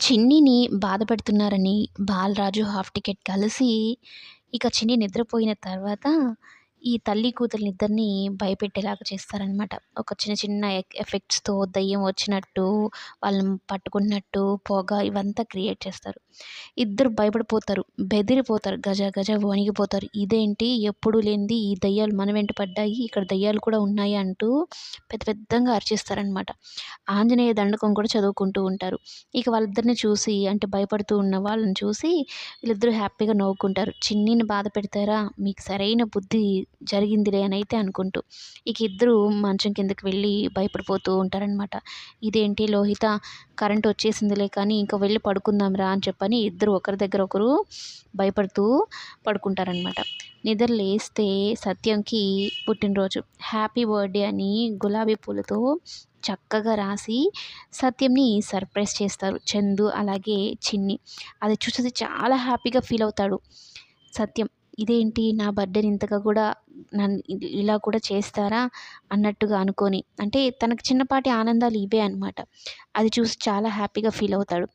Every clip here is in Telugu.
చిన్నిని బాధపెడుతున్నారని బాలరాజు, హాఫ్ టికెట్ కలిసి ఇక చిన్ని నిద్రపోయిన తర్వాత ఈ తల్లి కూతుర్లిద్దరిని భయపెట్టేలాగా చేస్తారనమాట. ఒక చిన్న చిన్న ఎఫెక్ట్స్‌తో దెయ్యం వచ్చినట్టు, వాళ్ళని పట్టుకున్నట్టు, పొగ ఇవంతా క్రియేట్ చేస్తారు. ఇద్దరు భయపడిపోతారు. బెదిరిపోతారు. గజ గజ వణికిపోతారు. ఇదేంటి ఎప్పుడు లేనిది ఈ దెయ్యాలు మన వెంట పడ్డాయి. ఇక్కడ దెయ్యాలు కూడా ఉన్నాయి అంటూ పెద్ద పెద్దంగా అరిచేస్తారనమాట. ఆంజనేయ దండకం కూడా చదువుకుంటూ ఉంటారు. ఇక వాళ్ళిద్దరిని చూసి అంటే భయపడుతూ ఉన్న వాళ్ళని చూసి వీళ్ళిద్దరూ హ్యాపీగా నవ్వుకుంటారు. చిన్నిని బాధ పెడతారా? మీకు సరైన బుద్ధి జరిగిందిలే అనైతే అనుకుంటూ. ఇక ఇద్దరు మంచం కిందకి వెళ్ళి భయపడిపోతూ ఉంటారనమాట. ఇదేంటి లోహిత కరెంట్ వచ్చేసిందిలే కానీ ఇంక వెళ్ళి పడుకుందాంరా అని చెప్పని ఇద్దరు ఒకరి దగ్గర ఒకరు భయపడుతూ పడుకుంటారనమాట. నిద్ర లేస్తే సత్యంకి పుట్టినరోజు. హ్యాపీ బర్త్‌డే అని గులాబీ పూలతో చక్కగా రాసి సత్యంని సర్ప్రైజ్ చేస్తారు చందు అలాగే చిన్ని. అది చూసి చాలా హ్యాపీగా ఫీల్ అవుతాడు సత్యం. ఇదేంటి నా బర్త్‌డేని ఇంతగా కూడా నన్ను ఇలా కూడా చేస్తారా అన్నట్టుగా అనుకోని. అంటే తనకు చిన్నపాటి ఆనందాలు ఇవే అనమాట. అది చూసి చాలా హ్యాపీగా ఫీల్ అవుతాడు.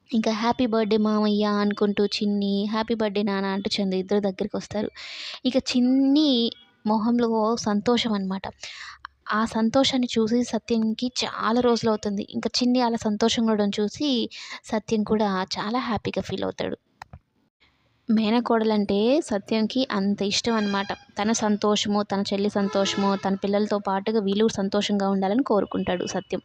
ఇంకా హ్యాపీ బర్త్‌డే మామయ్య అనుకుంటూ చిన్ని, హ్యాపీ బర్త్‌డే నాన్న అంటూ చందు ఇద్దరు దగ్గరికొస్తారు. ఇక చిన్ని మొహంలో సంతోషం అనమాట. ఆ సంతోషాన్ని చూసి సత్యంకి చాలా రోజులవుతుంది. ఇంకా చిన్ని అలా సంతోషంగా ఉండడం చూసి సత్యం కూడా చాలా హ్యాపీగా ఫీల్ అవుతాడు. మేనకోడలంటే సత్యంకి అంత ఇష్టం అనమాట. తన సంతోషము, తన చెల్లి సంతోషము, తన పిల్లలతో పాటుగా వీళ్ళు సంతోషంగా ఉండాలని కోరుకుంటాడు సత్యం.